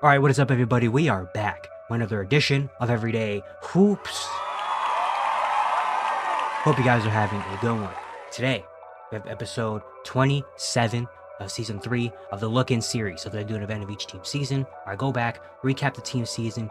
Alright, what is up, everybody? We are back with another edition of Everyday Hoops. Hope you guys are having a good one. Today, we have episode 27 of season 3 of the Look In series. So, they do an event of each team's season, where I go back, recap the team's season,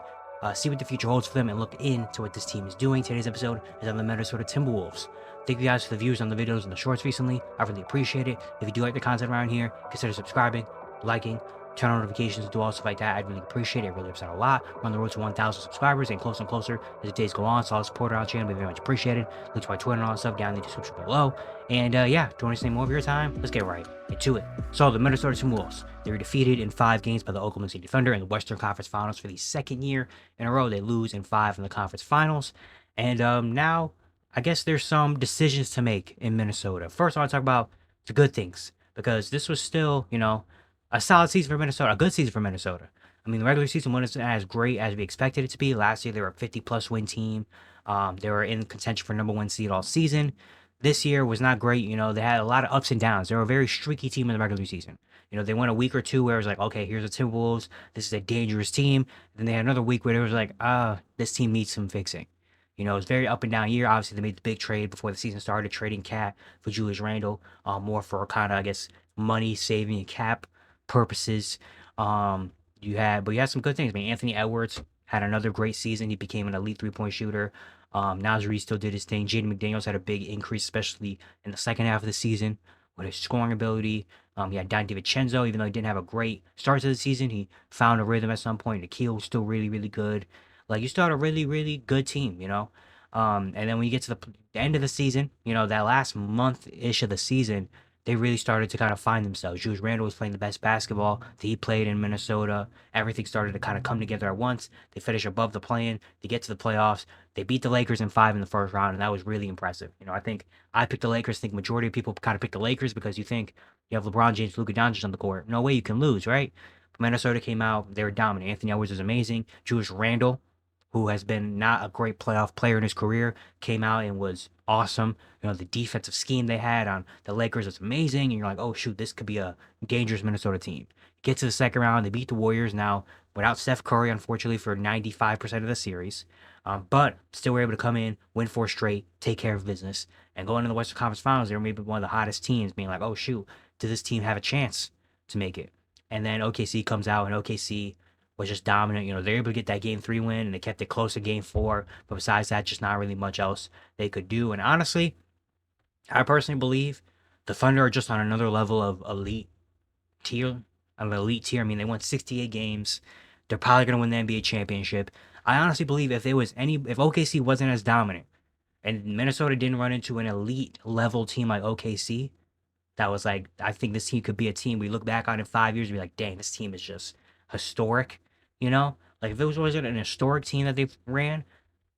see what the future holds for them, and look into what this team is doing. Today's episode is on the Minnesota Timberwolves. Thank you guys for the views on the videos and the shorts recently. I really appreciate it. If you do like the content around here, consider subscribing, liking, turn on notifications, do all stuff like that. I'd really appreciate it. It really helps out a lot. We're on the road to 1,000 subscribers and closer as the days go on. So all the support on our channel, be very much appreciated. Links to my Twitter and all that stuff down in the description below. And yeah, don't waste any more of your time. Let's get right into it. So the Minnesota Timberwolves, they were defeated in 5 games by the Oklahoma City Thunder in the Western Conference Finals for the second year in a row. They lose in 5 in the conference finals. And now I guess there's some decisions to make in Minnesota. First, I want to talk about the good things because this was still, a solid season for Minnesota, a good season for Minnesota. I mean, the regular season wasn't as great as we expected it to be. Last year, they were a 50-plus win team. They were in contention for number 1 seed all season. This year was not great. They had a lot of ups and downs. They were a very streaky team in the regular season. They went a week or two where it was like, okay, here's the Timberwolves. This is a dangerous team. Then they had another week where it was like, this team needs some fixing. It was a very up and down year. Obviously, they made the big trade before the season started, trading Cat for Julius Randle, more for kind of, I guess, money saving and cap purposes. You had some good things. I mean, Anthony Edwards had another great season. He became an elite 3-point shooter. Naz Reid still did his thing. Jaden McDaniels had a big increase, especially in the second half of the season with his scoring ability. He had Don DiVincenzo, even though he didn't have a great start to the season. He found a rhythm at some point. Nikhil was still really, really good. Like, you still had a really, really good team, And then when you get to the end of the season, that last month-ish of the season, they really started to kind of find themselves. Julius Randle was playing the best basketball that he played in Minnesota. Everything started to kind of come together at once. They finished above the play-in. They get to the playoffs. They beat the Lakers in 5 in the first round, and that was really impressive. I think I picked the Lakers. I think majority of people kind of picked the Lakers because you think you have LeBron James, Luka Doncic on the court. No way you can lose, right? But Minnesota came out. They were dominant. Anthony Edwards was amazing. Julius Randle, who has been not a great playoff player in his career, came out and was awesome. The defensive scheme they had on the Lakers was amazing. And you're like, oh, shoot, this could be a dangerous Minnesota team. Get to the second round. They beat the Warriors now without Steph Curry, unfortunately, for 95% of the series. But still were able to come in, win 4 straight, take care of business. And going into the Western Conference Finals, they were maybe one of the hottest teams, being like, oh, shoot, does this team have a chance to make it? And then OKC comes out, and OKC was just dominant. They're able to get that game 3 win, and they kept it close in game 4. But besides that, just not really much else they could do. And honestly, I personally believe the Thunder are just on another level of elite tier. An elite tier. I mean, they won 68 games. They're probably going to win the NBA championship. I honestly believe if OKC wasn't as dominant, and Minnesota didn't run into an elite level team like OKC, that was like, I think this team could be a team we look back on in 5 years and be like, dang, this team is just historic. Like, if it wasn't an historic team that they ran,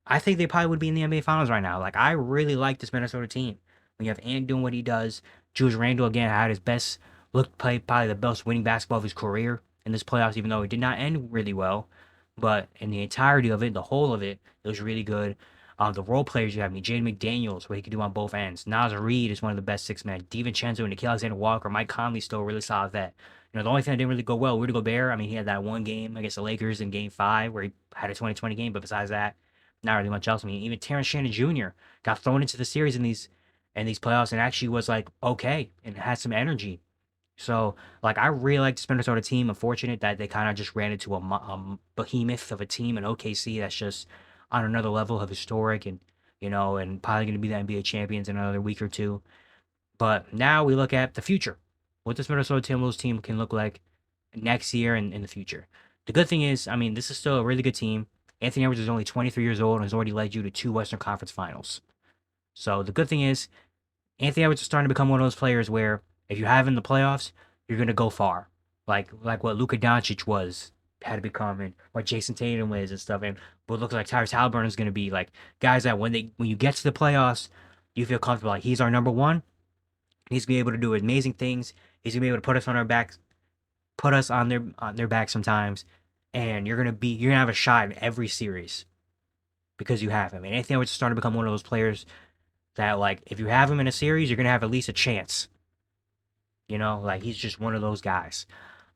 I think they probably would be in the NBA Finals right now. Like, I really like this Minnesota team. When you have Ant doing what he does, Julius Randle again had his best played probably the best winning basketball of his career in this playoffs, even though it did not end really well. But in the entirety of it, the whole of it, it was really good. The role players you have, Jaden McDaniels, what he could do on both ends. Naz Reid is one of the best 6-man. DiVincenzo and Nikhil Alexander-Walker, Mike Conley still a really solid vet. The only thing that didn't really go well, Rudy Gobert, I mean, he had that one game against the Lakers in game 5 where he had a 2020 game, but besides that, not really much else. I mean, even Terrence Shannon Jr. got thrown into the series in these playoffs and actually was like okay and had some energy. So, like, I really like this Minnesota team. Unfortunate that they kind of just ran into a behemoth of a team in OKC that's just on another level of historic and probably going to be the NBA champions in another week or two. But now we look at the future. What this Minnesota Timberwolves team can look like next year and in the future. The good thing is, I mean, this is still a really good team. Anthony Edwards is only 23 years old and has already led you to 2 Western Conference Finals. So the good thing is, Anthony Edwards is starting to become one of those players where if you have him in the playoffs, you're going to go far. Like what Luka Doncic had to become, and what Jason Tatum is and stuff. And what looks like Tyrese Halliburton is going to be, like, guys that when you get to the playoffs, you feel comfortable. Like, he's our number 1. He's going to be able to do amazing things. He's going to be able to put us on our backs, put us on their backs sometimes, and you're gonna have a shot in every series because you have him. And Anthony Edwards is starting to become one of those players that, like, if you have him in a series, you're gonna have at least a chance. Like, he's just one of those guys.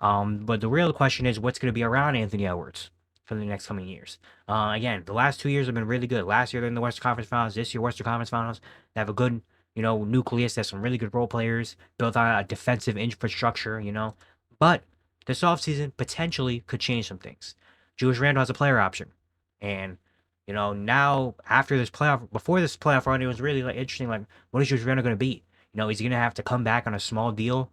But the real question is what's going to be around Anthony Edwards for the next coming years. Again, the last 2 years have been really good. Last year they're in the Western Conference Finals. This year Western Conference Finals. They have a good, nucleus. They have some really good role players built on a defensive infrastructure. But this offseason potentially could change some things. Julius Randle has a player option, and now after this playoff, before this playoff run, it was really like interesting. Like, what is Julius Randle going to be? Is he going to have to come back on a small deal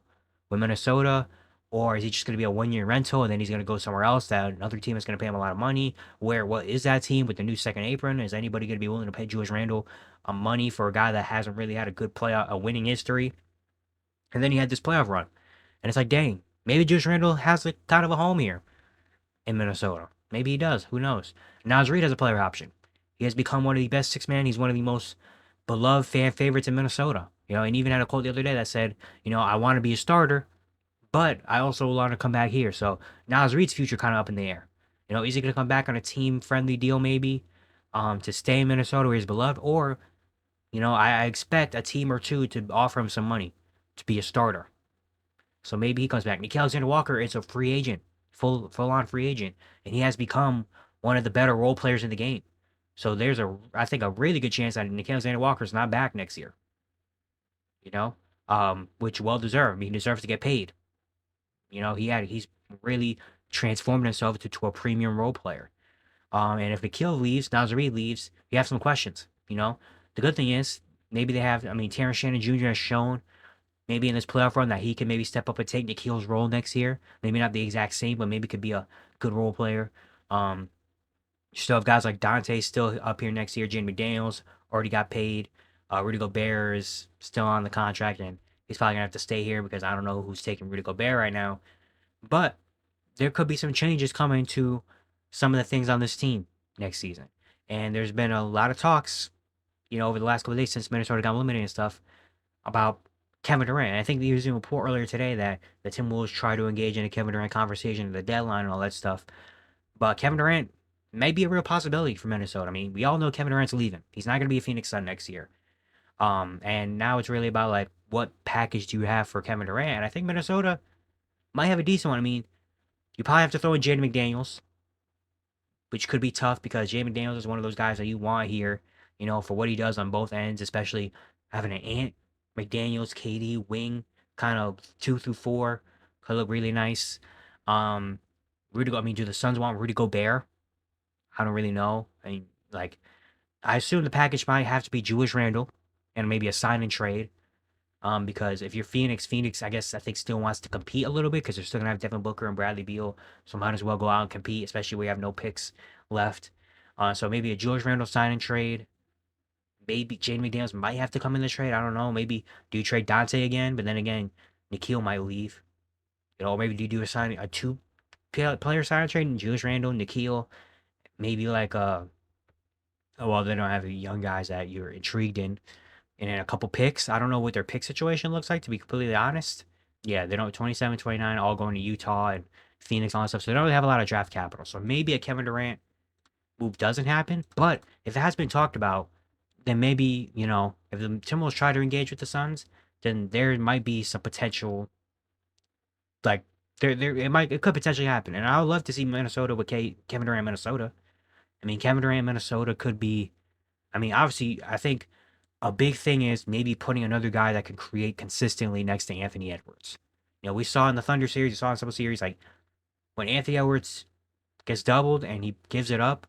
with Minnesota? Or is he just going to be a 1 year rental and then he's going to go somewhere else that another team is going to pay him a lot of money? What is that team with the new second apron? Is anybody going to be willing to pay Julius Randle money for a guy that hasn't really had a good playoff, a winning history? And then he had this playoff run. And it's like, dang, maybe Julius Randle has kind of a home here in Minnesota. Maybe he does. Who knows? Naz Reid has a player option. He has become one of the best six man. He's one of the most beloved fan favorites in Minnesota. And even had a quote the other day that said, I want to be a starter, but I also want to come back here. So Naz Reid's future kind of up in the air. Is he going to come back on a team-friendly deal maybe to stay in Minnesota where he's beloved? Or, I expect a team or two to offer him some money to be a starter. So maybe he comes back. Nickeil Alexander-Walker is a free agent, full-on free agent, and he has become one of the better role players in the game. So there's I think, a really good chance that Nickeil Alexander-Walker is not back next year. Which well-deserved. I mean, he deserves to get paid. He's really transformed himself to a premium role player. And if Nickeil leaves, Naz Reid leaves, you have some questions. The good thing is maybe they have. I mean, Terrence Shannon Jr. has shown maybe in this playoff run that he can maybe step up and take Nickeil's role next year. Maybe not the exact same, but maybe could be a good role player. You still have guys like Dante still up here next year. Jaden McDaniels already got paid. Rudy Gobert is still on the contract, and he's probably gonna have to stay here because I don't know who's taking Rudy Gobert right now. But there could be some changes coming to some of the things on this team next season. And there's been a lot of talks, over the last couple of days since Minnesota got eliminated and stuff about Kevin Durant. I think there was a report earlier today that the Timberwolves try to engage in a Kevin Durant conversation at the deadline and all that stuff. But Kevin Durant may be a real possibility for Minnesota. I mean, we all know Kevin Durant's leaving. He's not going to be a Phoenix Sun next year. And now it's really about like what package do you have for Kevin Durant? And I think Minnesota might have a decent one. I mean, you probably have to throw in Jaden McDaniels, which could be tough because Jaden McDaniels is one of those guys that you want here, for what he does on both ends, especially having an Ant McDaniels, KD wing, kind of 2 through 4, could look really nice. Do the Suns want Rudy Gobert? I don't really know. I mean, like, I assume the package might have to be Julius Randle and maybe a sign and trade. Because if you're Phoenix, I think still wants to compete a little bit because they're still gonna have Devin Booker and Bradley Beal, so might as well go out and compete, especially when you have no picks left. So maybe a Julius Randle sign and trade. Maybe Jaden McDaniels might have to come in the trade. I don't know. Maybe do you trade Dante again? But then again, Nickeil might leave. Maybe do you do a two-player sign and trade and Julius Randle, Nickeil, maybe like well, they don't have the young guys that you're intrigued in. And then a couple picks. I don't know what their pick situation looks like, to be completely honest. Yeah, they don't 27, 29, all going to Utah and Phoenix and all that stuff. So they don't really have a lot of draft capital. So maybe a Kevin Durant move doesn't happen. But if it has been talked about, then maybe, if the Timberwolves try to engage with the Suns, then there might be some potential, like, it could potentially happen. And I would love to see Minnesota with Kevin Durant Minnesota. I mean, Kevin Durant Minnesota could be, obviously, I think a big thing is maybe putting another guy that can create consistently next to Anthony Edwards. We saw in the Thunder series, we saw in some series, like when Anthony Edwards gets doubled and he gives it up,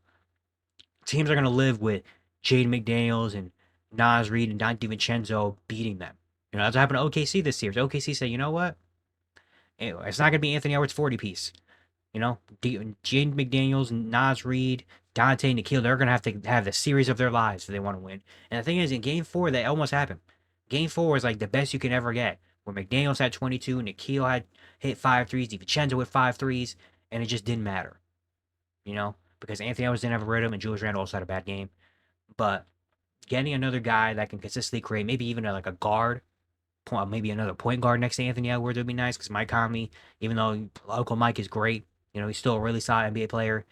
teams are going to live with Jaden McDaniels and Naz Reid and Dante DiVincenzo beating them. That's what happened to OKC this series. OKC said, you know what? It's not going to be Anthony Edwards 40 piece. Jaden McDaniels, Naz Reid, Dante and Nickeil, they're going to have the series of their lives if they want to win. And the thing is, in Game 4, that almost happened. Game 4 was like the best you can ever get, where McDaniels had 22, Nickeil had hit 5 threes, DiVincenzo with 5 threes, and it just didn't matter. Because Anthony Edwards didn't have a rhythm, and Julius Randle also had a bad game. But getting another guy that can consistently create, maybe even like a guard, maybe another point guard next to Anthony Edwards would be nice, because Mike Conley, even though Uncle Mike is great, he's still a really solid NBA player.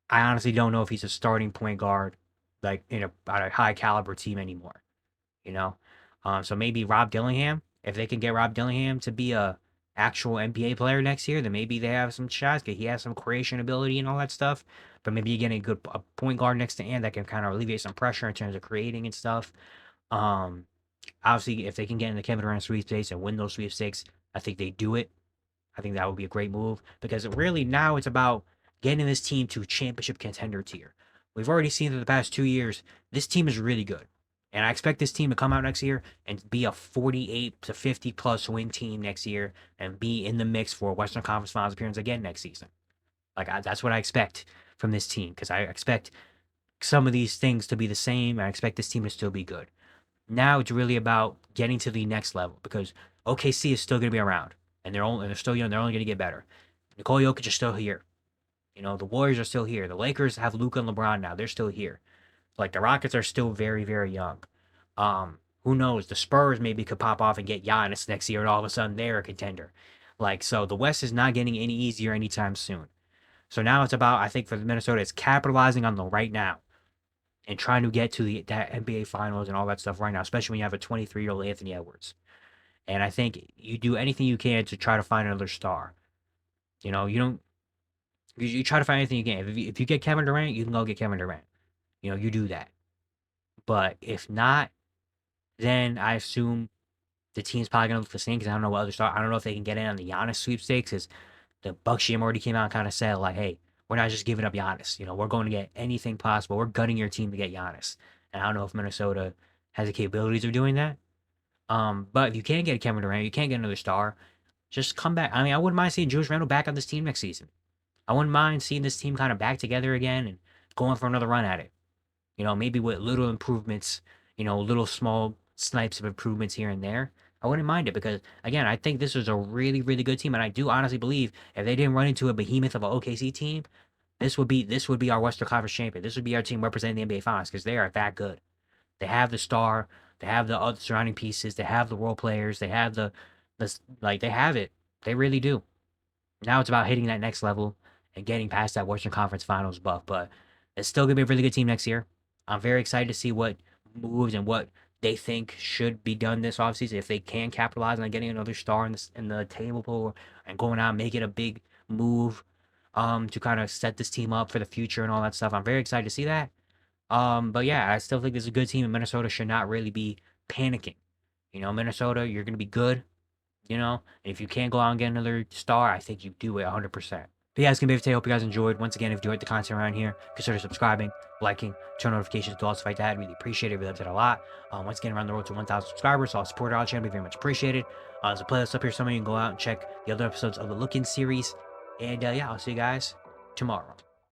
I honestly don't know if he's a starting point guard, like on a high caliber team anymore. So maybe Rob Dillingham, if they can get Rob Dillingham to be a actual NBA player next year, then maybe they have some shots. He has some creation ability and all that stuff. But maybe you get a good point guard next to Ant that can kind of alleviate some pressure in terms of creating and stuff. Um, Obviously, if they can get in the Kevin Durant sweepstakes and win those sweepstakes, I think they do it. I think that would be a great move because really now it's about getting this team to championship contender tier. We've already seen that the past 2 years, this team is really good. And I expect this team to come out next year and be a 48 to 50 plus win team next year and be in the mix for a Western Conference Finals appearance again next season. That's what I expect from this team because I expect some of these things to be the same. I expect this team to still be good. Now it's really about getting to the next level because OKC is still going to be around and they're still young. They're only going to get better. Nikola Jokic is still here. The Warriors are still here. The Lakers have Luka and LeBron now. They're still here. Like the Rockets are still very, very young. Who knows? The Spurs maybe could pop off and get Giannis next year, and all of a sudden they're a contender. So the West is not getting any easier anytime soon. So now it's about, I think, for Minnesota, it's capitalizing on the right now and trying to get to that NBA Finals and all that stuff right now, especially when you have a 23-year-old Anthony Edwards. And I think you do anything you can to try to find another star. You don't. You try to find anything you can. If you get Kevin Durant, you can go get Kevin Durant. You do that. But if not, then I assume the team's probably gonna look the same because I don't know what other star. I don't know if they can get in on the Giannis sweepstakes. Because the Bucks GM already came out and kind of said like, "Hey, we're not just giving up Giannis. We're going to get anything possible. We're gutting your team to get Giannis." And I don't know if Minnesota has the capabilities of doing that. But if you can't get Kevin Durant, you can't get another star. Just come back. I mean, I wouldn't mind seeing Julius Randle back on this team next season. I wouldn't mind seeing this team kind of back together again and going for another run at it. Maybe with little improvements, little small snipes of improvements here and there. I wouldn't mind it because, again, I think this is a really, really good team. And I do honestly believe if they didn't run into a behemoth of an OKC team, this would be our Western Conference champion. This would be our team representing the NBA Finals because they are that good. They have the star. They have the other surrounding pieces. They have the role players. They have they have it. They really do. Now it's about hitting that next level and getting past that Western Conference Finals buff. But it's still going to be a really good team next year. I'm very excited to see what moves and what they think should be done this offseason. If they can capitalize on getting another star in the table pool and going out and making a big move to kind of set this team up for the future and all that stuff. I'm very excited to see that. But yeah, I still think this is a good team, and Minnesota should not really be panicking. Minnesota, you're going to be good. And if you can't go out and get another star, I think you do it 100%. But yeah, it's going to be it for today. Hope you guys enjoyed. Once again, if you enjoyed the content around here, consider subscribing, liking, turn notifications to all stuff like that. I'd really appreciate it. Really helps it a lot. Once again, around the road to 1,000 subscribers, so I'll support our channel. Be very much appreciated. There's a playlist up here somewhere. You can go out and check the other episodes of the Look-In series. And yeah, I'll see you guys tomorrow.